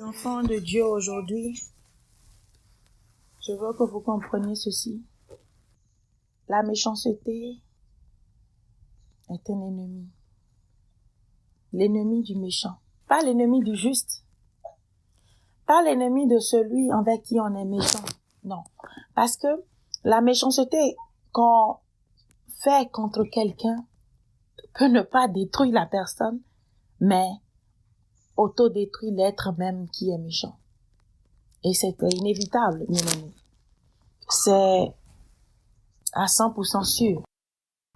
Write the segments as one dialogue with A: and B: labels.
A: Enfants de Dieu aujourd'hui, je veux que vous compreniez ceci. La méchanceté est un ennemi. L'ennemi du méchant. Pas l'ennemi du juste. Pas l'ennemi de celui envers qui on est méchant. Non. Parce que la méchanceté qu'on fait contre quelqu'un peut ne pas détruire la personne, mais autodétruire l'être même qui est méchant. Et c'est inévitable, bien aimé. C'est à 100% sûr.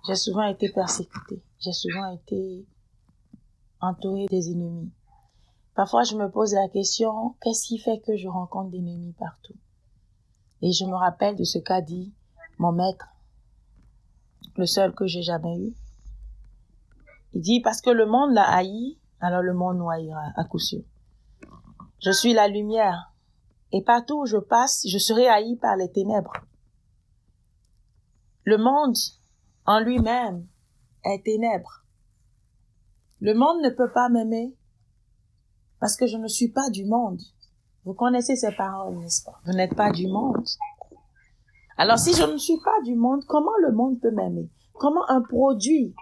A: J'ai souvent été persécutée. J'ai souvent été entourée des ennemis. Parfois, je me pose la question, qu'est-ce qui fait que je rencontre des ennemis partout? Et je me rappelle de ce qu'a dit mon maître, le seul que j'ai jamais eu. Il dit, parce que le monde l'a haï, alors le monde nous haïra à coup sûr. Je suis la lumière. Et partout où je passe, je serai haï par les ténèbres. Le monde, en lui-même, est ténèbres. Le monde ne peut pas m'aimer parce que je ne suis pas du monde. Vous connaissez ces paroles, n'est-ce pas? Vous n'êtes pas du monde. Alors, si je ne suis pas du monde, comment le monde peut m'aimer? Comment un produit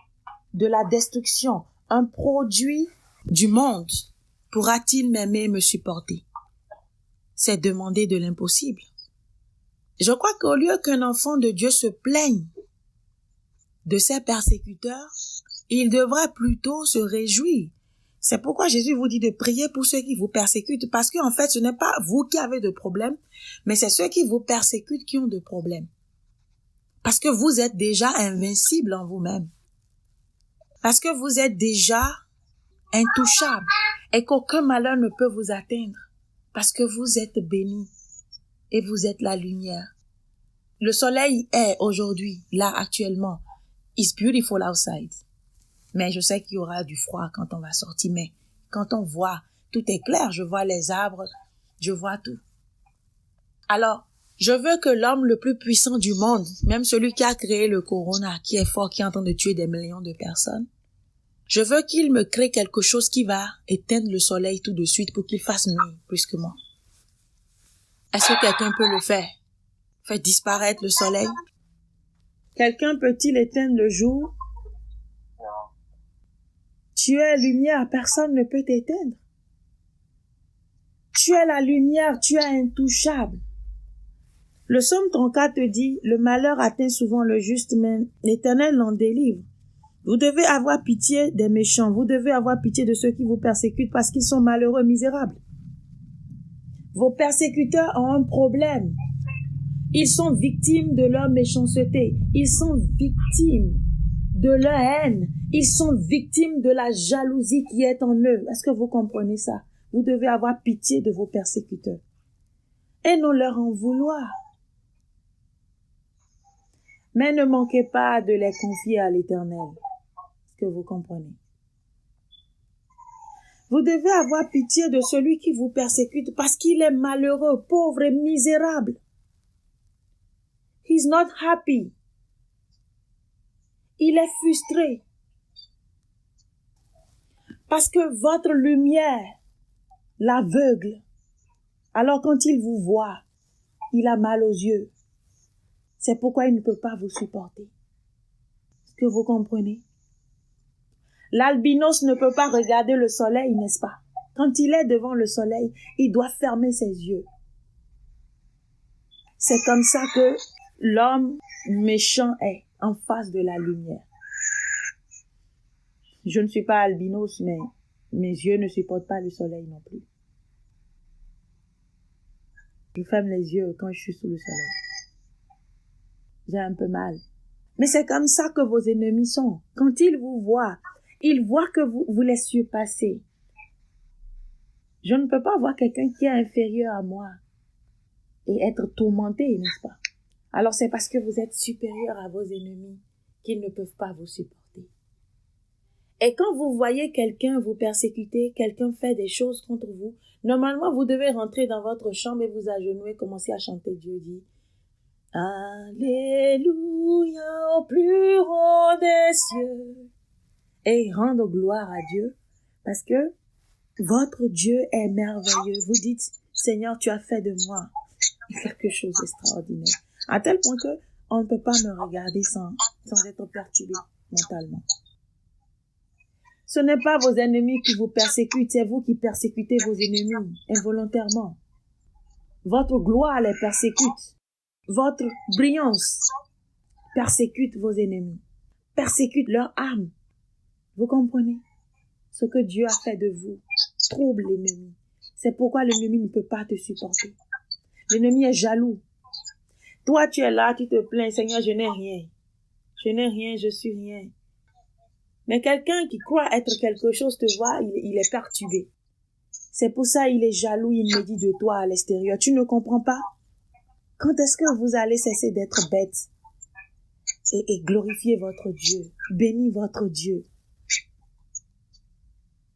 A: de la destruction, un produit du monde, pourra-t-il m'aimer et me supporter? C'est demander de l'impossible. Je crois qu'au lieu qu'un enfant de Dieu se plaigne de ses persécuteurs, il devrait plutôt se réjouir. C'est pourquoi Jésus vous dit de prier pour ceux qui vous persécutent, parce qu'en fait, ce n'est pas vous qui avez de problème, mais c'est ceux qui vous persécutent qui ont de problèmes. Parce que vous êtes déjà invincible en vous-même. Parce que vous êtes déjà intouchable et qu'aucun malheur ne peut vous atteindre. Parce que vous êtes béni et vous êtes la lumière. Le soleil est aujourd'hui, là actuellement. It's beautiful outside. Mais je sais qu'il y aura du froid quand on va sortir. Mais quand on voit, tout est clair. Je vois les arbres, je vois tout. Alors, je veux que l'homme le plus puissant du monde, même celui qui a créé le corona, qui est fort, qui est en train de tuer des millions de personnes, je veux qu'il me crée quelque chose qui va éteindre le soleil tout de suite pour qu'il fasse nuit plus que moi. Est-ce que quelqu'un peut le faire? Faire disparaître le soleil? Quelqu'un peut-il éteindre le jour? Tu es lumière, personne ne peut t'éteindre. Tu es la lumière, tu es intouchable. Le psaume 34 dit, le malheur atteint souvent le juste, mais l'Éternel l'en délivre. Vous devez avoir pitié des méchants, vous devez avoir pitié de ceux qui vous persécutent parce qu'ils sont malheureux, misérables. Vos persécuteurs ont un problème. Ils sont victimes de leur méchanceté. Ils sont victimes de leur haine. Ils sont victimes de la jalousie qui est en eux. Est-ce que vous comprenez ça? Vous devez avoir pitié de vos persécuteurs. Et non leur en vouloir. Mais ne manquez pas de les confier à l'Éternel. Est-ce que vous comprenez? Vous devez avoir pitié de celui qui vous persécute parce qu'il est malheureux, pauvre et misérable. He's not happy. Il est frustré. Parce que votre lumière l'aveugle. Alors quand il vous voit, il a mal aux yeux. C'est pourquoi il ne peut pas vous supporter. Est-ce que vous comprenez? L'albinos ne peut pas regarder le soleil, n'est-ce pas? Quand il est devant le soleil, il doit fermer ses yeux. C'est comme ça que l'homme méchant est en face de la lumière. Je ne suis pas albinos, mais mes yeux ne supportent pas le soleil non plus. Je ferme les yeux quand je suis sous le soleil. J'ai un peu mal. Mais c'est comme ça que vos ennemis sont. Quand ils vous voient, ils voient que vous les surpassez. Je ne peux pas voir quelqu'un qui est inférieur à moi et être tourmenté, n'est-ce pas? Alors c'est parce que vous êtes supérieur à vos ennemis qu'ils ne peuvent pas vous supporter. Et quand vous voyez quelqu'un vous persécuter, quelqu'un fait des choses contre vous, normalement vous devez rentrer dans votre chambre et vous agenouiller, commencer à chanter. Dieu dit, Alléluia au plus haut des cieux, et rendre gloire à Dieu, parce que Votre Dieu est merveilleux. Vous dites, Seigneur, tu as fait de moi quelque chose d'extraordinaire. À tel point que on ne peut pas me regarder sans être perturbé mentalement. Ce n'est pas vos ennemis qui vous persécutent, c'est vous qui persécutez vos ennemis involontairement. Votre gloire les persécute. Votre brillance persécute vos ennemis, persécute leur âme. Vous comprenez? Ce que Dieu a fait de vous trouble l'ennemi. C'est pourquoi l'ennemi ne peut pas te supporter. L'ennemi est jaloux. Toi, tu es là, tu te plains, Seigneur, je n'ai rien. Je n'ai rien, je suis rien. Mais quelqu'un qui croit être quelque chose te voit, il est perturbé. C'est pour ça il est jaloux, il médite de toi à l'extérieur. Tu ne comprends pas? Quand est-ce que vous allez cesser d'être bête et glorifier votre Dieu? Bénis votre Dieu.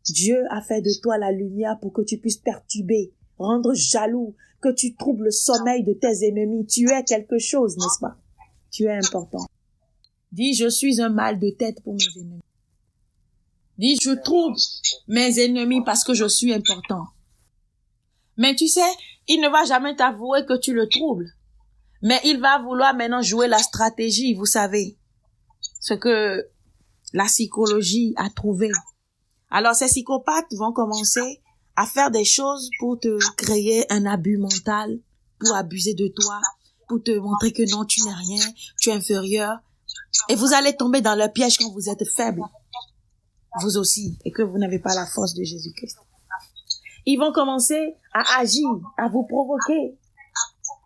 A: Dieu a fait de toi la lumière pour que tu puisses perturber, rendre jaloux, que tu troubles le sommeil de tes ennemis. Tu es quelque chose, n'est-ce pas? Tu es important. Dis, je suis un mal de tête pour mes ennemis. Dis, je trouble mes ennemis parce que je suis important. Mais tu sais, il ne va jamais t'avouer que tu le troubles. Mais il va vouloir maintenant jouer la stratégie, vous savez. Ce que la psychologie a trouvé. Alors, ces psychopathes vont commencer à faire des choses pour te créer un abus mental, pour abuser de toi, pour te montrer que non, tu n'es rien, tu es inférieur. Et vous allez tomber dans le piège quand vous êtes faible. Vous aussi, et que vous n'avez pas la force de Jésus-Christ. Ils vont commencer à agir, à vous provoquer.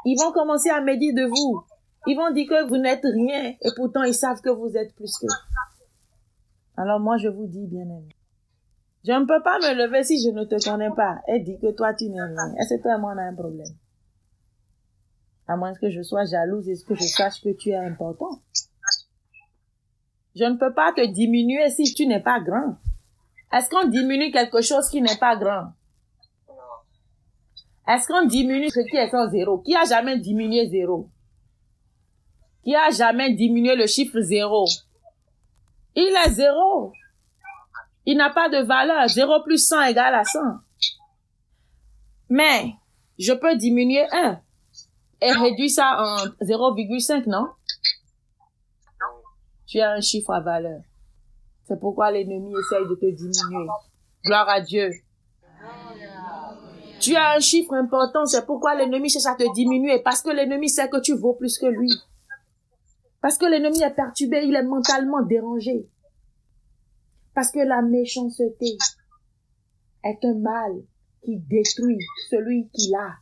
A: Ils vont commencer à médire de vous. Ils vont dire que vous n'êtes rien, et pourtant ils savent que vous êtes plus que. Alors moi, je vous dis, bien-aimé, je ne peux pas me lever si je ne te connais pas et dire que toi, tu n'es rien. Est-ce que toi et moi, on a un problème? À moins que je sois jalouse et que je sache que tu es important. Je ne peux pas te diminuer si tu n'es pas grand. Est-ce qu'on diminue quelque chose qui n'est pas grand? Est-ce qu'on diminue ce qui est sans zéro? Qui a jamais diminué zéro? Qui a jamais diminué le chiffre zéro? Il est zéro. Il n'a pas de valeur. 0 plus 100 égale à 100. Mais, je peux diminuer 1 et réduire ça en 0,5, non? Tu as un chiffre à valeur. C'est pourquoi l'ennemi essaye de te diminuer. Gloire à Dieu. Tu as un chiffre important, c'est pourquoi l'ennemi cherche à te diminuer. Parce que l'ennemi sait que tu vaux plus que lui. Parce que l'ennemi est perturbé, il est mentalement dérangé. Parce que la méchanceté est un mal qui détruit celui qui l'a.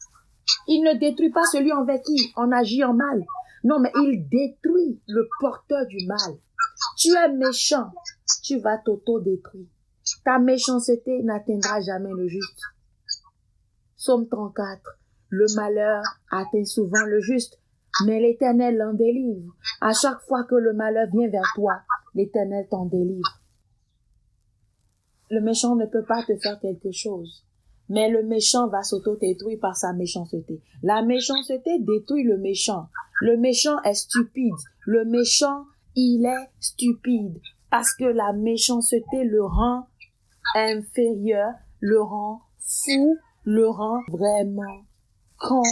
A: Il ne détruit pas celui envers qui on agit en mal. Non, mais il détruit le porteur du mal. Tu es méchant, tu vas t'auto-détruire. Ta méchanceté n'atteindra jamais le juste. Psaume 34. Le malheur atteint souvent le juste, mais l'Éternel l'en délivre. À chaque fois que le malheur vient vers toi, l'Éternel t'en délivre. Le méchant ne peut pas te faire quelque chose, mais le méchant va s'auto-détruire par sa méchanceté. La méchanceté détruit le méchant. Le méchant est stupide. Le méchant, il est stupide parce que la méchanceté le rend inférieur, le rend fou, le rend vraiment con.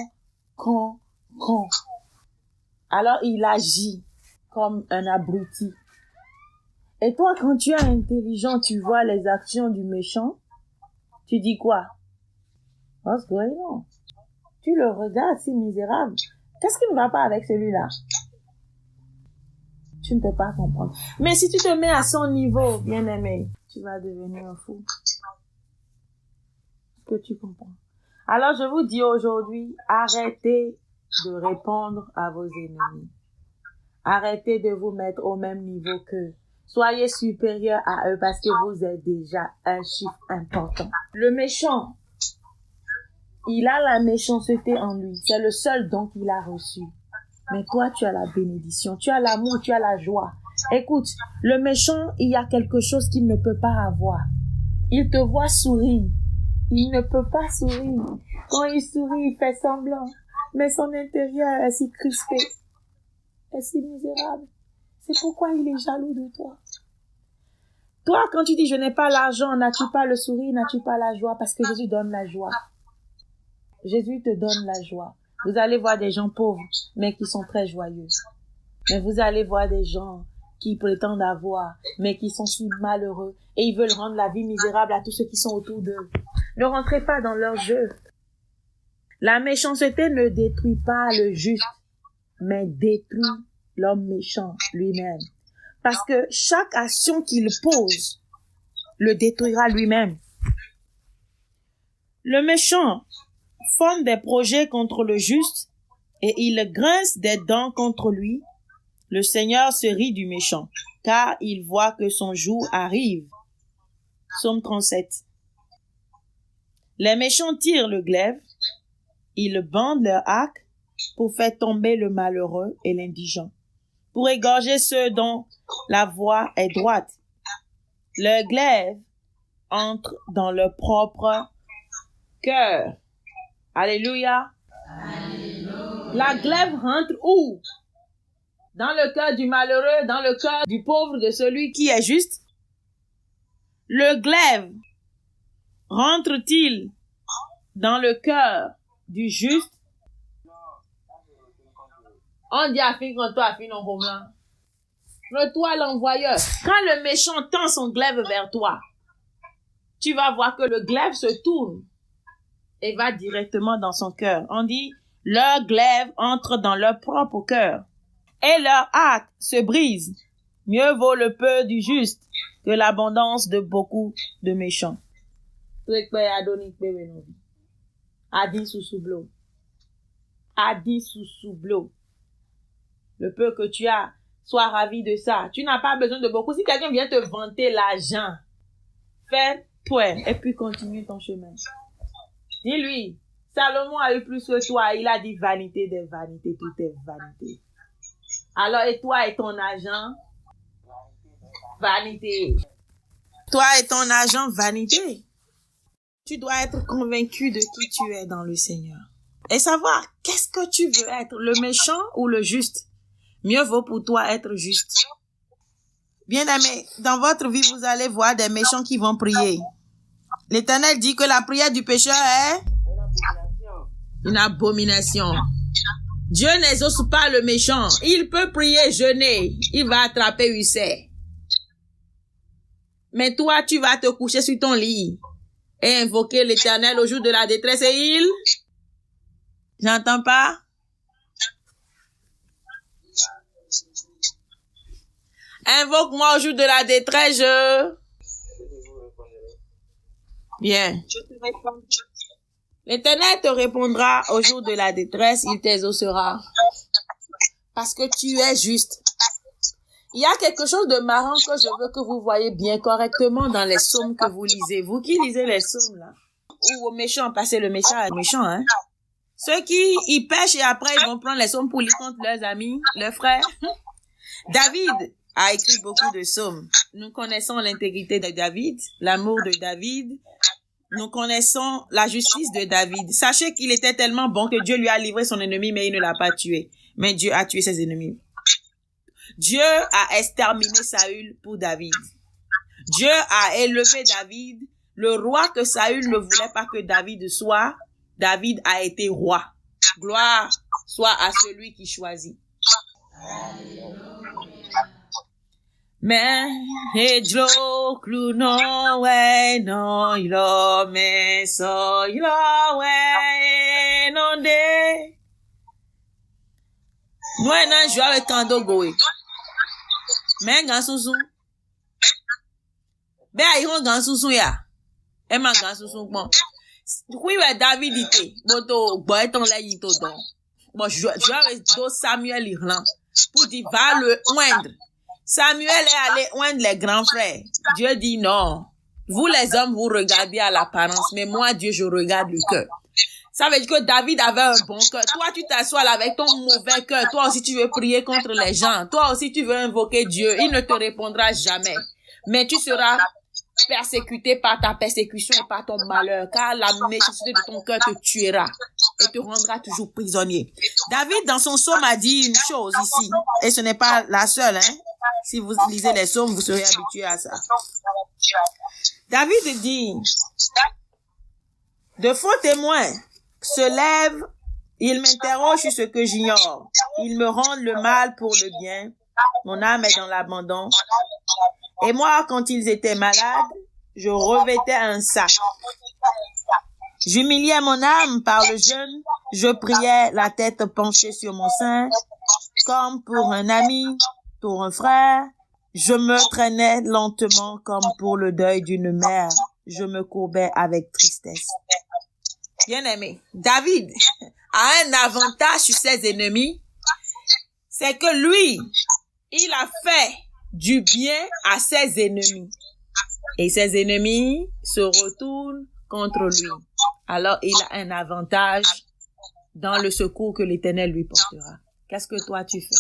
A: Alors il agit comme un abruti. Et toi, quand tu es intelligent, tu vois les actions du méchant, tu dis quoi? What's going on? Tu le regardes, c'est misérable. Qu'est-ce qui ne va pas avec celui-là? Tu ne peux pas comprendre. Mais si tu te mets à son niveau, bien-aimé, tu vas devenir un fou. Est-ce que tu comprends? Alors je vous dis aujourd'hui, arrêtez de répondre à vos ennemis. Arrêtez de vous mettre au même niveau qu'eux. Soyez supérieur à eux parce que vous êtes déjà un chiffre important. Le méchant, il a la méchanceté en lui. C'est le seul don qu'il a reçu. Mais toi, tu as la bénédiction, tu as l'amour, tu as la joie. Écoute, le méchant, il y a quelque chose qu'il ne peut pas avoir. Il te voit sourire. Il ne peut pas sourire. Quand il sourit, il fait semblant. Mais son intérieur est si crispé, est si misérable. C'est pourquoi il est jaloux de toi. Toi, quand tu dis je n'ai pas l'argent, n'as-tu pas le sourire, n'as-tu pas la joie? Parce que Jésus donne la joie. Jésus te donne la joie. Vous allez voir des gens pauvres, mais qui sont très joyeux. Mais vous allez voir des gens qui prétendent avoir, mais qui sont si malheureux et ils veulent rendre la vie misérable à tous ceux qui sont autour d'eux. Ne rentrez pas dans leur jeu. La méchanceté ne détruit pas le juste, mais détruit l'homme méchant lui-même. Parce que chaque action qu'il pose le détruira lui-même. Le méchant forme des projets contre le juste et il grince des dents contre lui. Le Seigneur se rit du méchant, car il voit que son jour arrive. Psaume 37. Les méchants tirent le glaive, ils bandent leur arc pour faire tomber le malheureux et l'indigent, pour égorger ceux dont la voie est droite. Leur glaive entre dans leur propre cœur. Alléluia. Alléluia. La glaive rentre où? Dans le cœur du malheureux, dans le cœur du pauvre, de celui qui est juste. Le glaive rentre-t-il dans le cœur du juste? On dit à fin quand toi, à fin non comme là. Le toi l'envoyeur. Quand le méchant tend son glaive vers toi, tu vas voir que le glaive se tourne et va directement dans son cœur. On dit, leur glaive entre dans leur propre cœur et leur arc se brise. Mieux vaut le peu du juste que l'abondance de beaucoup de méchants. Adi sous soublo. Le peu que tu as, sois ravi de ça. Tu n'as pas besoin de beaucoup. Si quelqu'un vient te vanter l'argent, fais point et puis continue ton chemin. Dis-lui, Salomon a eu plus que toi. Il a dit vanité des vanités, tout est vanité. Alors, et toi et ton argent? Vanité. Toi et ton argent, vanité. Tu dois être convaincu de qui tu es dans le Seigneur. Et savoir, qu'est-ce que tu veux être, le méchant ou le juste? Mieux vaut pour toi être juste. Bien-aimés, dans votre vie, vous allez voir des méchants qui vont prier. L'Éternel dit que la prière du pécheur est une abomination. Dieu n'exauce pas le méchant. Il peut prier, jeûner. Il va attraper ulcère. Mais toi, tu vas te coucher sur ton lit et invoquer l'Éternel au jour de la détresse et il... J'entends pas? Invoque-moi au jour de la détresse, je... Bien. L'Éternel te répondra au jour de la détresse, il t'exaucera. Parce que tu es juste. Il y a quelque chose de marrant que je veux que vous voyez bien correctement dans les psaumes que vous lisez. Vous qui lisez les psaumes là, ou aux méchants, passez le méchant à méchant, hein. Ceux qui y pêchent et après ils vont prendre les psaumes pour lire contre leurs amis, leurs frères. David a écrit beaucoup de psaumes. Nous connaissons l'intégrité de David, l'amour de David. Nous connaissons la justice de David. Sachez qu'il était tellement bon que Dieu lui a livré son ennemi, mais il ne l'a pas tué. Mais Dieu a tué ses ennemis. Dieu a exterminé Saül pour David. Dieu a élevé David. Le roi que Saül ne voulait pas que David soit, David a été roi. Gloire soit à celui qui choisit. Mais Hedjo Kluno we no ilo me so ilo we no de. Nous na joie avec kando goe. Mais gansusu. Be ayi gansusu ya. E ma gansusu bon. Oui we David ite. Boto boy ton la yito don. Bon joie avec do Samuel Irland pour dire va le oindre. Samuel est allé oindre les grands frères. Dieu dit non. Vous les hommes, vous regardez à l'apparence, mais moi, Dieu, je regarde le cœur. Ça veut dire que David avait un bon cœur. Toi, tu t'assois là avec ton mauvais cœur. Toi aussi, tu veux prier contre les gens. Toi aussi, tu veux invoquer Dieu. Il ne te répondra jamais. Mais tu seras persécuté par ta persécution et par ton malheur, car la méchanceté de ton cœur te tuera et te rendra toujours prisonnier. David, dans son psaume, a dit une chose ici, et ce n'est pas la seule, hein. Si vous lisez les psaumes, vous serez habitué à ça. David dit, de faux témoins se lèvent, ils m'interrogent sur ce que j'ignore. Ils me rendent le mal pour le bien. Mon âme est dans l'abandon. Et moi, quand ils étaient malades, je revêtais un sac. J'humiliais mon âme par le jeûne. Je priais la tête penchée sur mon sein, comme pour un ami, pour un frère. Je me traînais lentement comme pour le deuil d'une mère. Je me courbais avec tristesse. Bien-aimé, David a un avantage sur ses ennemis, c'est que lui, il a fait du bien à ses ennemis. Et ses ennemis se retournent contre lui. Alors, il a un avantage dans le secours que l'Éternel lui portera. Qu'est-ce que toi tu fais?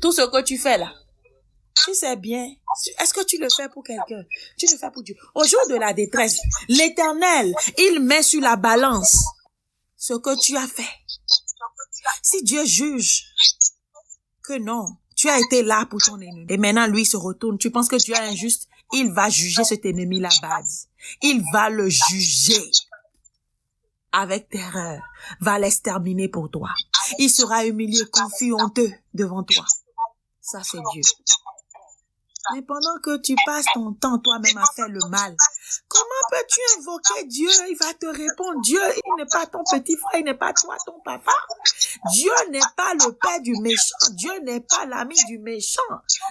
A: Tout ce que tu fais là, tu sais bien. Est-ce que tu le fais pour quelqu'un? Tu le fais pour Dieu. Au jour de la détresse, l'Éternel, il met sur la balance ce que tu as fait. Si Dieu juge que non, tu as été là pour ton ennemi, et maintenant lui se retourne, tu penses que Dieu est injuste, il va juger cet ennemi là-bas. Il va le juger avec terreur, va l'exterminer pour toi. Il sera humilié, confus, honteux devant toi. Ça, c'est Dieu. Mais pendant que tu passes ton temps toi-même à faire le mal, comment peux-tu invoquer Dieu? Il va te répondre. Dieu, il n'est pas ton petit frère, il n'est pas toi, ton papa. Dieu n'est pas le père du méchant. Dieu n'est pas l'ami du méchant.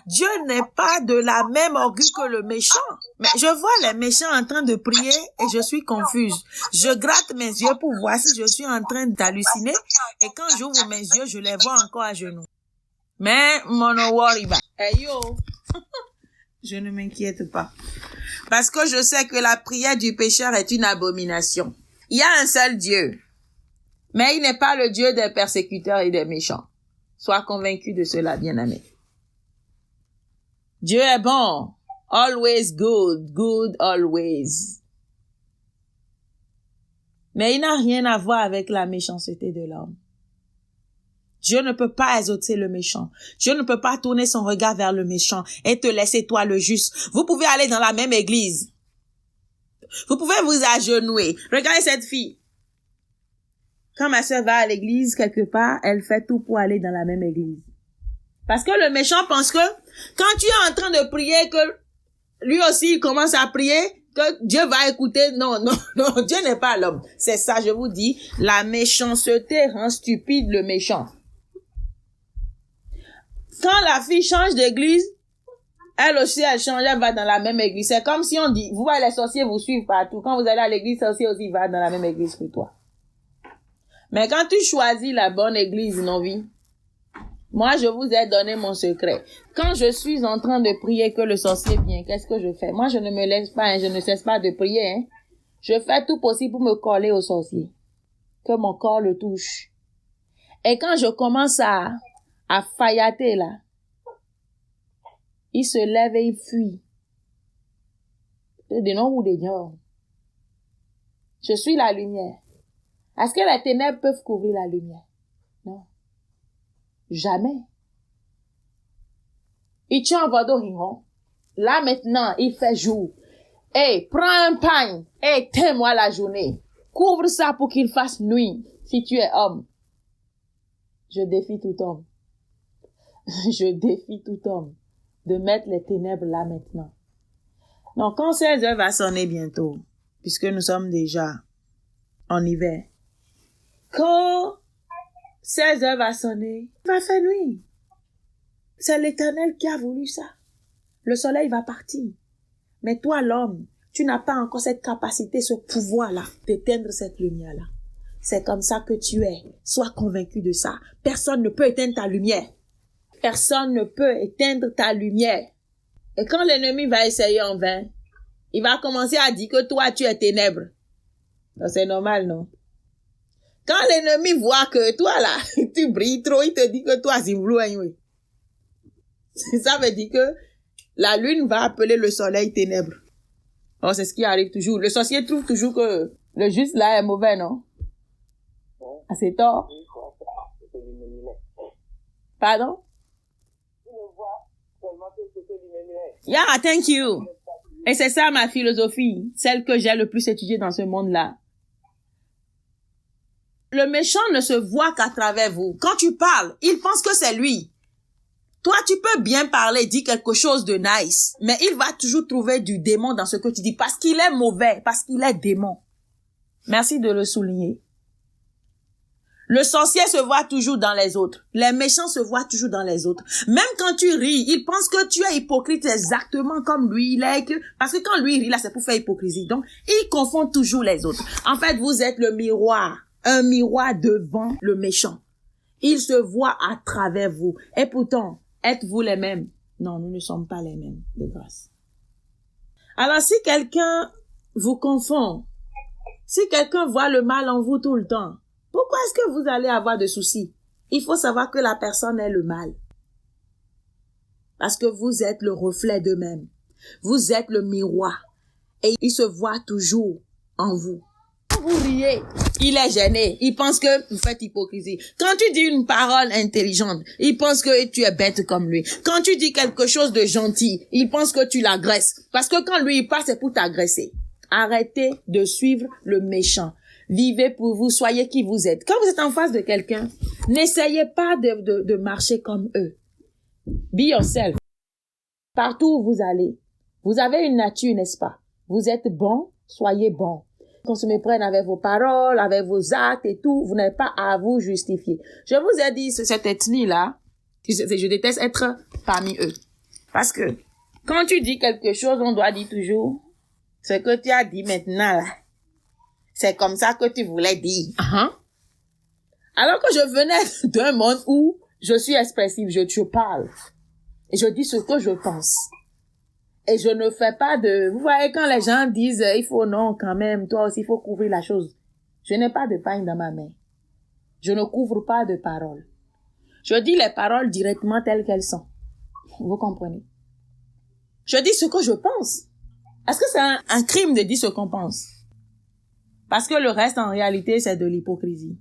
A: Dieu n'est pas de la même orgueil que le méchant. Mais je vois les méchants en train de prier et je suis confuse. Je gratte mes yeux pour voir si je suis en train d'halluciner. Et quand j'ouvre mes yeux, je les vois encore à genoux. Mais, mono worry ba. Hey yo! Je ne m'inquiète pas. Parce que je sais que la prière du pécheur est une abomination. Il y a un seul Dieu. Mais il n'est pas le Dieu des persécuteurs et des méchants. Sois convaincu de cela, bien-aimé. Dieu est bon. Always good. Good always. Mais il n'a rien à voir avec la méchanceté de l'homme. Dieu ne peut pas exaucer le méchant. Dieu ne peut pas tourner son regard vers le méchant et te laisser toi le juste. Vous pouvez aller dans la même église. Vous pouvez vous agenouiller. Regardez cette fille. Quand ma sœur va à l'église quelque part, elle fait tout pour aller dans la même église. Parce que le méchant pense que quand tu es en train de prier, que lui aussi il commence à prier, que Dieu va écouter. Non, Dieu n'est pas l'homme. C'est ça, je vous dis. La méchanceté rend stupide le méchant. Quand la fille change d'église, elle aussi, elle change, elle va dans la même église. C'est comme si on dit, vous voyez, les sorciers vous suivent partout. Quand vous allez à l'église, les sorciers aussi vont dans la même église que toi. Mais quand tu choisis la bonne église, non, vie, moi, je vous ai donné mon secret. Quand je suis en train de prier que le sorcier vient, qu'est-ce que je fais? Moi, je ne me laisse pas, je ne cesse pas de prier. Je fais tout possible pour me coller au sorcier. Que mon corps le touche. Et quand je commence à faillater là, il se lève et il fuit. Des noms ou des dieux. Je suis la lumière. Est-ce que les ténèbres peuvent couvrir la lumière? Non. Jamais. Il tient un vado hiron. Là maintenant, il fait jour. Hey, prends un pain et éteins-moi la journée. Couvre ça pour qu'il fasse nuit, si tu es homme. Je défie tout homme. Je défie tout homme de mettre les ténèbres là maintenant. Donc, quand 16 heures va sonner bientôt, puisque nous sommes déjà en hiver, quand 16 heures va sonner, il va faire nuit. C'est l'Éternel qui a voulu ça. Le soleil va partir. Mais toi, l'homme, tu n'as pas encore cette capacité, ce pouvoir-là, d'éteindre cette lumière-là. C'est comme ça que tu es. Sois convaincu de ça. Personne ne peut éteindre ta lumière. Personne ne peut éteindre ta lumière. Et quand l'ennemi va essayer en vain, il va commencer à dire que toi, tu es ténèbres. Donc, c'est normal, non? Quand l'ennemi voit que toi, là, tu brilles trop, il te dit que toi, c'est bleu. Ça veut dire que la lune va appeler le soleil ténèbres. Oh, c'est ce qui arrive toujours. Le sorcier trouve toujours que le juste là est mauvais, non? Ah, c'est tort. Pardon? Yeah, thank you. Et c'est ça ma philosophie, celle que j'ai le plus étudiée dans ce monde-là. Le méchant ne se voit qu'à travers vous. Quand tu parles, il pense que c'est lui. Toi, tu peux bien parler, dire quelque chose de nice, mais il va toujours trouver du démon dans ce que tu dis parce qu'il est mauvais, parce qu'il est démon. Merci de le souligner. Le sorcier se voit toujours dans les autres. Les méchants se voient toujours dans les autres. Même quand tu ris, il pense que tu es hypocrite exactement comme lui. Il est parce que quand lui rit, là, c'est pour faire hypocrisie. Donc, il confond toujours les autres. En fait, vous êtes le miroir. Un miroir devant le méchant. Il se voit à travers vous. Et pourtant, êtes-vous les mêmes? Non, nous ne sommes pas les mêmes, de grâce. Alors, si quelqu'un vous confond, si quelqu'un voit le mal en vous tout le temps, pourquoi est-ce que vous allez avoir de soucis? Il faut savoir que la personne est le mal. Parce que vous êtes le reflet d'eux-mêmes. Vous êtes le miroir. Et il se voit toujours en vous. Quand vous riez, il est gêné. Il pense que vous faites hypocrisie. Quand tu dis une parole intelligente, il pense que tu es bête comme lui. Quand tu dis quelque chose de gentil, il pense que tu l'agresses. Parce que quand lui il passe, c'est pour t'agresser. Arrêtez de suivre le méchant. Vivez pour vous, soyez qui vous êtes. Quand vous êtes en face de quelqu'un, n'essayez pas de marcher comme eux. Be yourself. Partout où vous allez, vous avez une nature, n'est-ce pas? Vous êtes bon, soyez bon. Qu'on se méprenne avec vos paroles, avec vos actes et tout, vous n'avez pas à vous justifier. Je vous ai dit, cette ethnie-là, je déteste être parmi eux. Parce que quand tu dis quelque chose, on doit dire toujours ce que tu as dit maintenant là. C'est comme ça que tu voulais dire. Alors que je venais d'un monde où je suis expressive, je parle. Et je dis ce que je pense. Et je ne fais pas de... Vous voyez, quand les gens disent, il faut non quand même, toi aussi, il faut couvrir la chose. Je n'ai pas de pagne dans ma main. Je ne couvre pas de paroles. Je dis les paroles directement telles qu'elles sont. Vous comprenez? Je dis ce que je pense. Est-ce que c'est un crime de dire ce qu'on pense? Parce que le reste, en réalité, c'est de l'hypocrisie.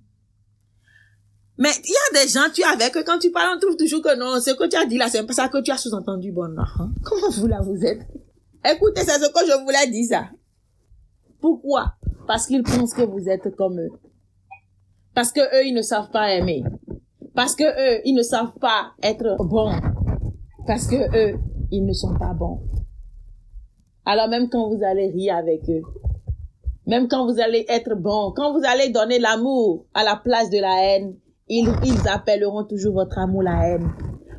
A: Mais il y a des gens, tu es avec eux, quand tu parles, on trouve toujours que non, ce que tu as dit là, c'est pas ça que tu as sous-entendu, bon, non. Comment vous là, vous êtes? Écoutez, c'est ce que je voulais dire, ça. Pourquoi? Parce qu'ils pensent que vous êtes comme eux. Parce que eux, ils ne savent pas aimer. Parce que eux, ils ne savent pas être bons. Parce que eux, ils ne sont pas bons. Alors même quand vous allez rire avec eux, même quand vous allez être bon, quand vous allez donner l'amour à la place de la haine, ils appelleront toujours votre amour la haine.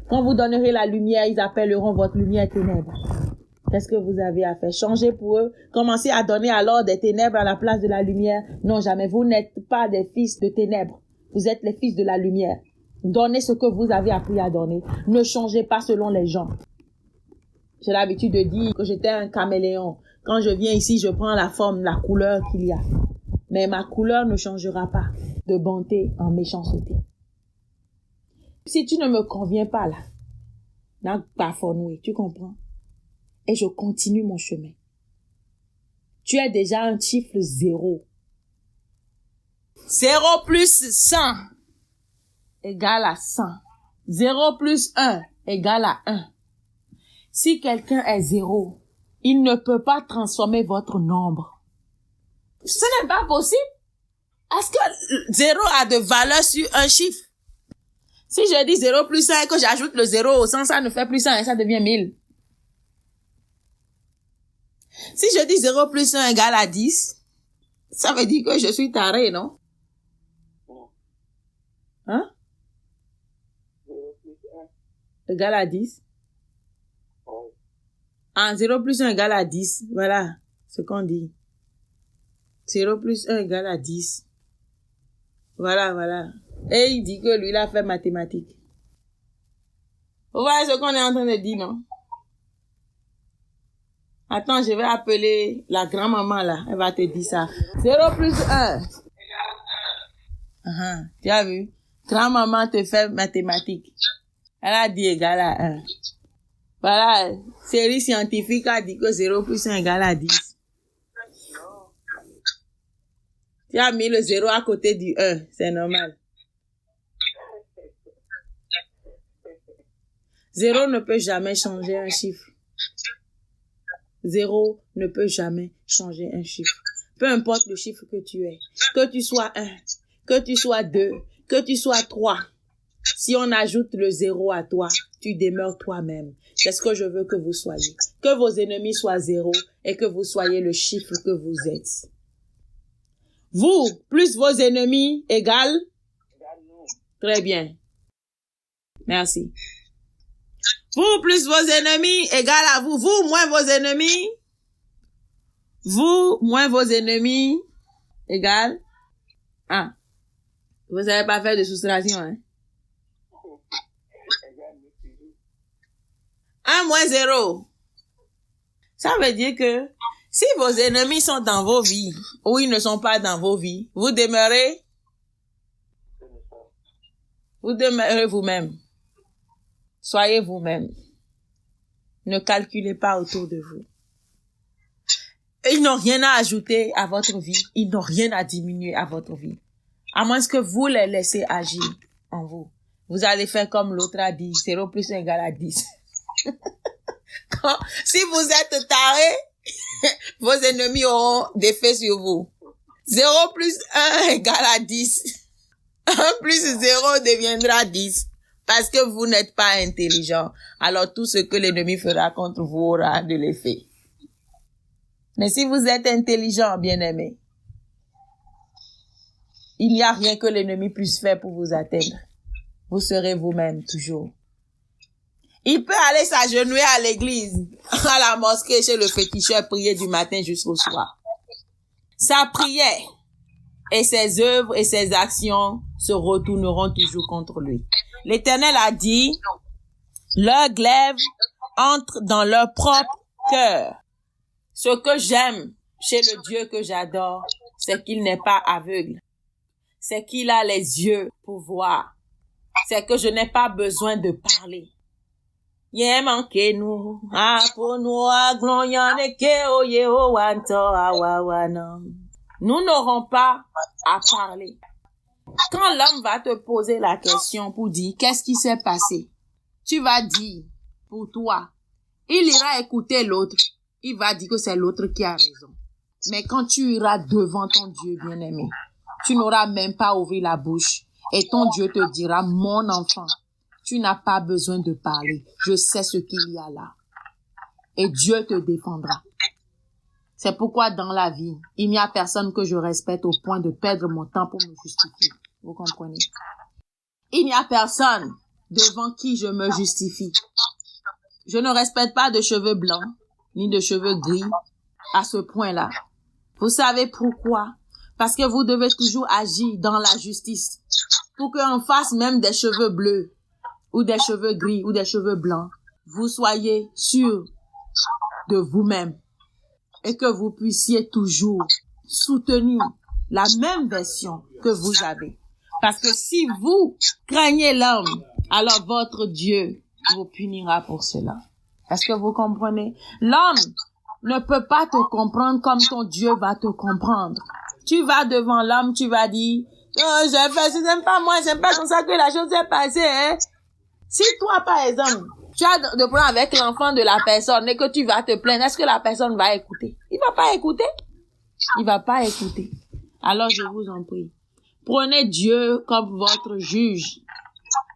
A: Quand vous donnerez la lumière, ils appelleront votre lumière ténèbres. Qu'est-ce que vous avez à faire? Changer pour eux? Commencez à donner alors des ténèbres à la place de la lumière? Non, jamais. Vous n'êtes pas des fils de ténèbres. Vous êtes les fils de la lumière. Donnez ce que vous avez appris à donner. Ne changez pas selon les gens. J'ai l'habitude de dire que j'étais un caméléon. Quand je viens ici, je prends la forme, la couleur qu'il y a. Mais ma couleur ne changera pas de bonté en méchanceté. Si tu ne me conviens pas là, n'a pas fonoué, tu comprends? Et je continue mon chemin. Tu es déjà un chiffre 0. 0 plus 100 égale à 100. 0 plus 1 égale à 1. Si quelqu'un est 0, il ne peut pas transformer votre nombre. Ce n'est pas possible. Est-ce que 0 a de valeur sur un chiffre? Si je dis 0 plus 1 et que j'ajoute le 0 au 100, ça ne fait plus 1 et ça devient 1000. Si je dis 0 plus 1 égale à 10, ça veut dire que je suis taré, non? Hein? 0 plus 1 égale à 10. Ah, 0 plus 1 égale à 10. Voilà ce qu'on dit. 0 plus 1 égale à 10. Voilà. Et il dit que lui, il a fait mathématiques. Vous voyez ce qu'on est en train de dire, non? Attends, je vais appeler la grand-maman, là. Elle va te dire ça. 0 plus 1. Tu as vu? Grand-maman te fait mathématiques. Elle a dit égal à 1. Voilà. Série scientifique a dit que 0 plus 1 égale à 10. Tu as mis le 0 à côté du 1. C'est normal. Zéro ne peut jamais changer un chiffre. Zéro ne peut jamais changer un chiffre. Peu importe le chiffre que tu es. Que tu sois 1, que tu sois 2, que tu sois 3. Si on ajoute le zéro à toi, tu demeures toi-même. C'est ce que je veux que vous soyez. Que vos ennemis soient zéro et que vous soyez le chiffre que vous êtes. Vous, plus vos ennemis, égale? Très bien. Merci. Vous, plus vos ennemis, égale à vous. Vous, moins vos ennemis. Vous, moins vos ennemis, égale 1. Vous n'avez pas fait de soustraction, hein? 1 moins 0. Ça veut dire que si vos ennemis sont dans vos vies ou ils ne sont pas dans vos vies, vous demeurez vous-même. Soyez vous-même. Ne calculez pas autour de vous. Ils n'ont rien à ajouter à votre vie. Ils n'ont rien à diminuer à votre vie. À moins que vous les laissez agir en vous. Vous allez faire comme l'autre a dit. 0 plus 1 égale à 10. Si vous êtes taré, vos ennemis auront des faits sur vous. 0 plus 1 égale à 10. 1 plus 0 deviendra 10. Parce que vous n'êtes pas intelligent. Alors tout ce que l'ennemi fera contre vous aura de l'effet. Mais si vous êtes intelligent, bien-aimé, il n'y a rien que l'ennemi puisse faire pour vous atteindre. Vous serez vous-même toujours. Il peut aller s'agenouiller à l'église, à la mosquée, chez le féticheur, prier du matin jusqu'au soir. Sa prière et ses œuvres et ses actions se retourneront toujours contre lui. L'Éternel a dit, leur glaive entre dans leur propre cœur. Ce que j'aime chez le Dieu que j'adore, c'est qu'il n'est pas aveugle. C'est qu'il a les yeux pour voir. C'est que je n'ai pas besoin de parler. Nous n'aurons pas à parler. Quand l'homme va te poser la question pour dire qu'est-ce qui s'est passé, tu vas dire pour toi. Il ira écouter l'autre. Il va dire que c'est l'autre qui a raison. Mais quand tu iras devant ton Dieu bien-aimé, tu n'auras même pas ouvert la bouche. Et ton Dieu te dira, mon enfant, tu n'as pas besoin de parler. Je sais ce qu'il y a là. Et Dieu te défendra. C'est pourquoi dans la vie, il n'y a personne que je respecte au point de perdre mon temps pour me justifier. Vous comprenez? Il n'y a personne devant qui je me justifie. Je ne respecte pas de cheveux blancs, ni de cheveux gris à ce point-là. Vous savez pourquoi? Parce que vous devez toujours agir dans la justice. Pour qu'en face même des cheveux bleus, ou des cheveux gris, ou des cheveux blancs, vous soyez sûr de vous-même. Et que vous puissiez toujours soutenir la même version que vous avez. Parce que si vous craignez l'homme, alors votre Dieu vous punira pour cela. Est-ce que vous comprenez? L'homme ne peut pas te comprendre comme ton Dieu va te comprendre. Tu vas devant l'homme, tu vas dire, j'ai fait, j'aime pas moi, j'aime pas comme ça que la chose s'est passée, hein. Si toi, par exemple, tu as de problème avec l'enfant de la personne et que tu vas te plaindre, est-ce que la personne va écouter? Il va pas écouter. Il va pas écouter. Alors, je vous en prie. Prenez Dieu comme votre juge.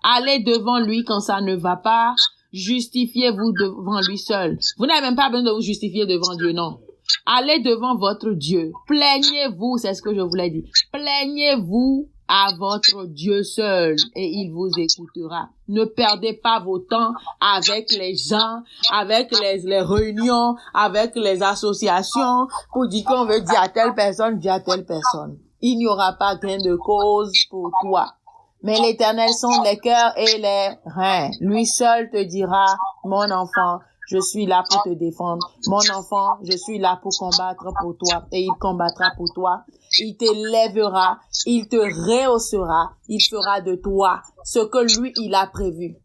A: Allez devant lui quand ça ne va pas. Justifiez-vous devant lui seul. Vous n'avez même pas besoin de vous justifier devant Dieu, non. Allez devant votre Dieu. Plaignez-vous, c'est ce que je voulais dire. Plaignez-vous à votre Dieu seul et il vous écoutera. Ne perdez pas vos temps avec les gens, avec les réunions, avec les associations pour dire qu'on veut dire à telle personne, dire à telle personne. Il n'y aura pas gain de cause pour toi. Mais l'Éternel sonde les cœurs et les reins. Lui seul te dira, mon enfant, je suis là pour te défendre. Mon enfant, je suis là pour combattre pour toi. Et il combattra pour toi. Il t'élèvera, il te rehaussera, il fera de toi ce que lui, il a prévu.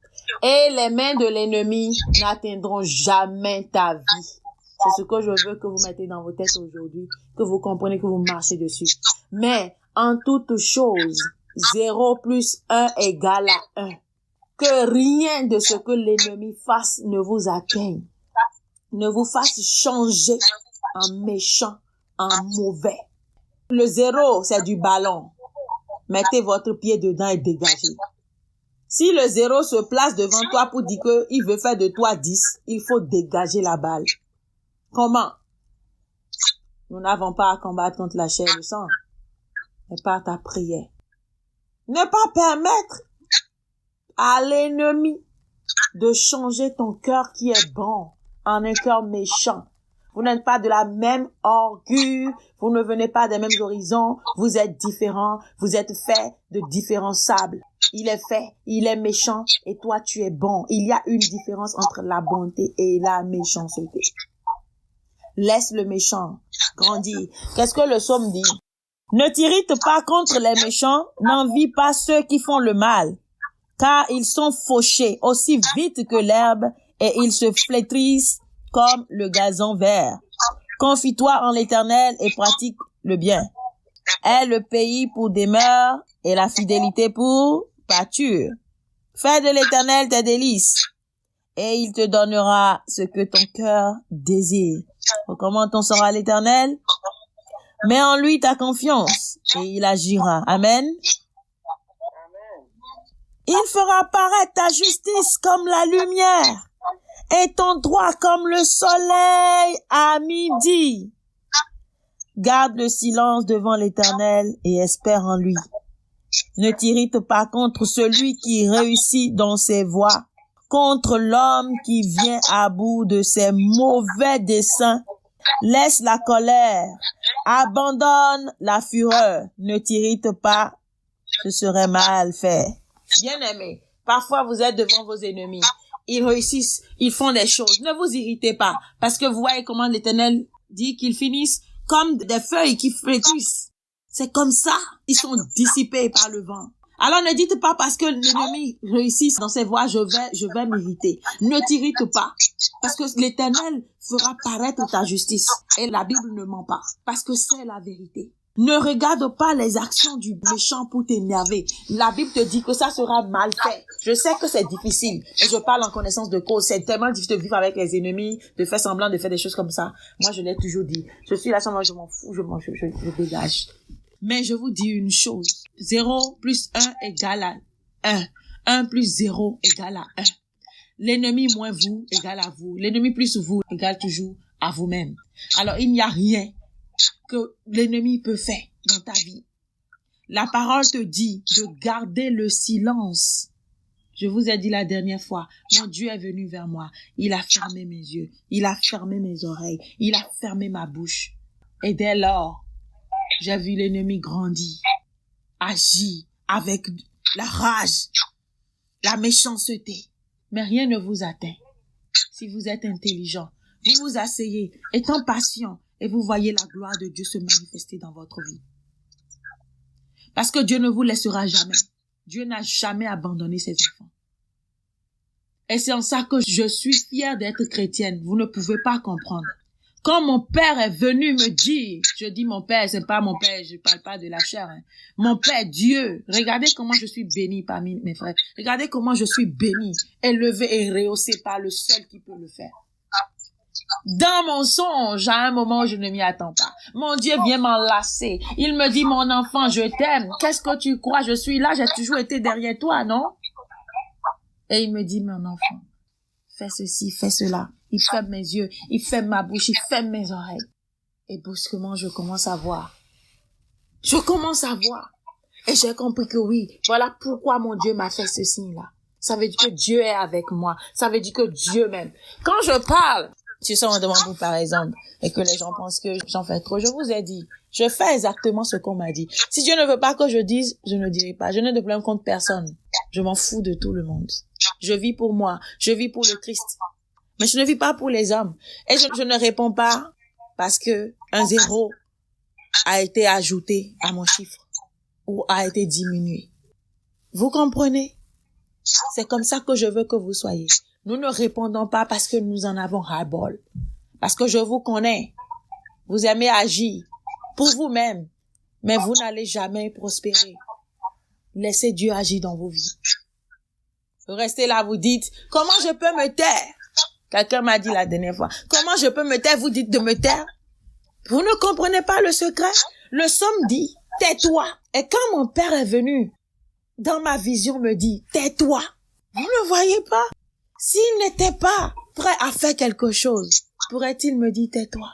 A: Et les mains de l'ennemi n'atteindront jamais ta vie. C'est ce que je veux que vous mettez dans vos têtes aujourd'hui, que vous comprenez, que vous marchez dessus. Mais, en toute chose, 0 plus 1 égale à 1. Que rien de ce que l'ennemi fasse ne vous atteigne, ne vous fasse changer en méchant, en mauvais. Le 0, c'est du ballon. Mettez votre pied dedans et dégagez. Si le 0 se place devant toi pour dire qu'il veut faire de toi 10, il faut dégager la balle. Comment? Nous n'avons pas à combattre contre la chair et le sang, mais par ta prière. Ne pas permettre à l'ennemi de changer ton cœur qui est bon en un cœur méchant. Vous n'êtes pas de la même orgueil, vous ne venez pas des mêmes horizons, vous êtes différents, vous êtes faits de différents sables. Il est fait, il est méchant et toi tu es bon. Il y a une différence entre la bonté et la méchanceté. Laisse le méchant grandir. Qu'est-ce que le psaume dit? Ne t'irrite pas contre les méchants, n'envie pas ceux qui font le mal, car ils sont fauchés aussi vite que l'herbe et ils se flétrissent comme le gazon vert. Confie-toi en l'Éternel et pratique le bien. Aie le pays pour demeure et la fidélité pour pâture. Fais de l'Éternel tes délices et il te donnera ce que ton cœur désire. Comment on sera l'Éternel? Mets en lui ta confiance et il agira. Amen. Il fera paraître ta justice comme la lumière et ton droit comme le soleil à midi. Garde le silence devant l'Éternel et espère en lui. Ne t'irrite pas contre celui qui réussit dans ses voies, contre l'homme qui vient à bout de ses mauvais desseins. Laisse la colère, abandonne la fureur, ne t'irrite pas, ce serait mal fait. Bien-aimés, parfois vous êtes devant vos ennemis, ils réussissent, ils font des choses, ne vous irritez pas, parce que vous voyez comment l'Éternel dit qu'ils finissent comme des feuilles qui flétrissent. C'est comme ça, ils sont dissipés par le vent. Alors ne dites pas parce que l'ennemi réussit dans ses voies, je vais m'irriter. Ne t'irrite pas, parce que l'Éternel fera paraître ta justice. Et la Bible ne ment pas, parce que c'est la vérité. Ne regarde pas les actions du méchant pour t'énerver. La Bible te dit que ça sera mal fait. Je sais que c'est difficile. Et je parle en connaissance de cause. C'est tellement difficile de vivre avec les ennemis, de faire semblant de faire des choses comme ça. Moi, je l'ai toujours dit. Je suis là, moi, je m'en fous, je dégage. Mais je vous dis une chose. 0 plus 1 égale à 1. 1 plus 0 égale à 1. L'ennemi moins vous égale à vous. L'ennemi plus vous égale toujours à vous-même. Alors, il n'y a rien que l'ennemi peut faire dans ta vie. La parole te dit de garder le silence. Je vous ai dit la dernière fois, mon Dieu est venu vers moi. Il a fermé mes yeux. Il a fermé mes oreilles. Il a fermé ma bouche. Et dès lors, j'ai vu l'ennemi grandir, agir avec la rage, la méchanceté. Mais rien ne vous atteint. Si vous êtes intelligent, vous vous asseyez, étant patient, et vous voyez la gloire de Dieu se manifester dans votre vie. Parce que Dieu ne vous laissera jamais. Dieu n'a jamais abandonné ses enfants. Et c'est en ça que je suis fière d'être chrétienne. Vous ne pouvez pas comprendre. Quand mon père est venu me dire, je dis mon père, c'est pas mon père, je parle pas de la chair, hein. Mon père, Dieu, regardez comment je suis bénie parmi mes frères. Regardez comment je suis bénie, élevée et rehaussée par le seul qui peut le faire. Dans mon songe, à un moment où je ne m'y attends pas, mon Dieu vient m'enlacer. Il me dit, mon enfant, je t'aime. Qu'est-ce que tu crois? Je suis là, j'ai toujours été derrière toi, non? Et il me dit, mon enfant, fais ceci, fais cela. Il ferme mes yeux, il ferme ma bouche, il ferme mes oreilles. Et brusquement, je commence à voir. Je commence à voir. Et j'ai compris que oui, voilà pourquoi mon Dieu m'a fait ce signe-là. Ça veut dire que Dieu est avec moi. Ça veut dire que Dieu m'aime. Quand je parle, tu sais, on demande vous par exemple, et que les gens pensent que j'en fais trop. Je vous ai dit, je fais exactement ce qu'on m'a dit. Si Dieu ne veut pas que je dise, je ne dirai pas. Je n'ai de problème contre personne. Je m'en fous de tout le monde. Je vis pour moi. Je vis pour le Christ. Mais je ne vis pas pour les hommes. Et je ne réponds pas parce que un 0 a été ajouté à mon chiffre ou a été diminué. Vous comprenez? C'est comme ça que je veux que vous soyez. Nous ne répondons pas parce que nous en avons ras-le-bol. Parce que je vous connais. Vous aimez agir pour vous-même. Mais vous n'allez jamais prospérer. Laissez Dieu agir dans vos vies. Vous restez là, vous dites, comment je peux me taire? Quelqu'un m'a dit la dernière fois, comment je peux me taire? Vous dites de me taire. Vous ne comprenez pas le secret? Le psaume dit, tais-toi. Et quand mon père est venu, dans ma vision me dit, tais-toi. Vous ne voyez pas? S'il n'était pas prêt à faire quelque chose, pourrait-il me dire, tais-toi?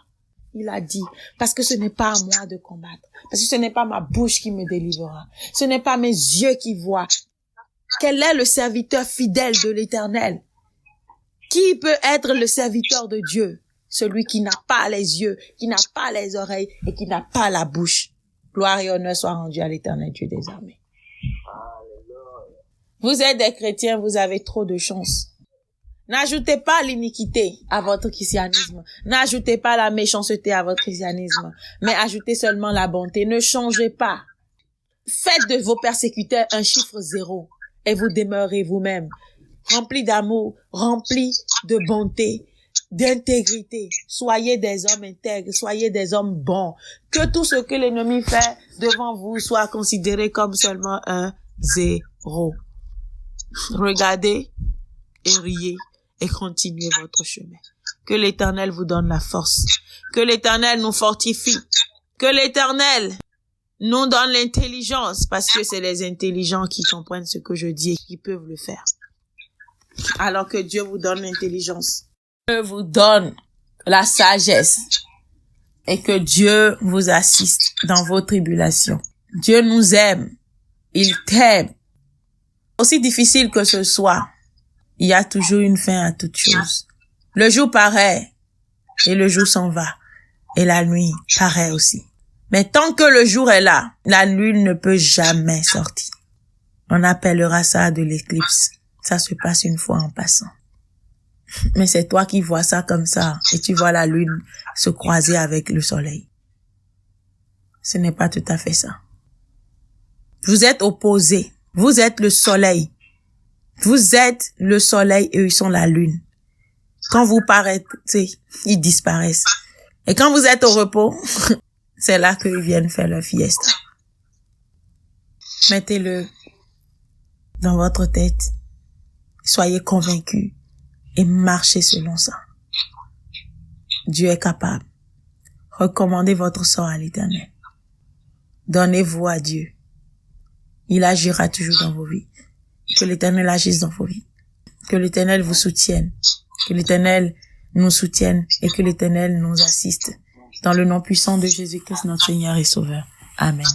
A: Il a dit, parce que ce n'est pas à moi de combattre. Parce que ce n'est pas ma bouche qui me délivrera. Ce n'est pas mes yeux qui voient. Quel est le serviteur fidèle de l'Éternel? Qui peut être le serviteur de Dieu? Celui qui n'a pas les yeux, qui n'a pas les oreilles et qui n'a pas la bouche. Gloire et honneur soient rendus à l'Éternel Dieu des armées. Vous êtes des chrétiens, vous avez trop de chance. N'ajoutez pas l'iniquité à votre christianisme. N'ajoutez pas la méchanceté à votre christianisme. Mais ajoutez seulement la bonté. Ne changez pas. Faites de vos persécuteurs un chiffre 0 et vous demeurez vous-même. Remplis d'amour, remplis de bonté, d'intégrité. Soyez des hommes intègres, soyez des hommes bons. Que tout ce que l'ennemi fait devant vous soit considéré comme seulement un 0. Regardez et riez et continuez votre chemin. Que l'Éternel vous donne la force. Que l'Éternel nous fortifie. Que l'Éternel nous donne l'intelligence, parce que c'est les intelligents qui comprennent ce que je dis et qui peuvent le faire. Alors que Dieu vous donne l'intelligence. Dieu vous donne la sagesse. Et que Dieu vous assiste dans vos tribulations. Dieu nous aime. Il t'aime. Aussi difficile que ce soit, il y a toujours une fin à toute chose. Le jour paraît et le jour s'en va. Et la nuit paraît aussi. Mais tant que le jour est là, la lune ne peut jamais sortir. On appellera ça de l'éclipse. Ça se passe une fois en passant. Mais c'est toi qui vois ça comme ça et tu vois la lune se croiser avec le soleil. Ce n'est pas tout à fait ça. Vous êtes opposés. Vous êtes le soleil. Vous êtes le soleil et ils sont la lune. Quand vous paraissez, ils disparaissent. Et quand vous êtes au repos, c'est là qu'ils viennent faire leur fiesta. Mettez-le dans votre tête. Soyez convaincus et marchez selon ça. Dieu est capable. Recommandez votre sort à l'Éternel. Donnez-vous à Dieu. Il agira toujours dans vos vies. Que l'Éternel agisse dans vos vies. Que l'Éternel vous soutienne. Que l'Éternel nous soutienne et que l'Éternel nous assiste. Dans le nom puissant de Jésus-Christ, notre Seigneur et Sauveur. Amen.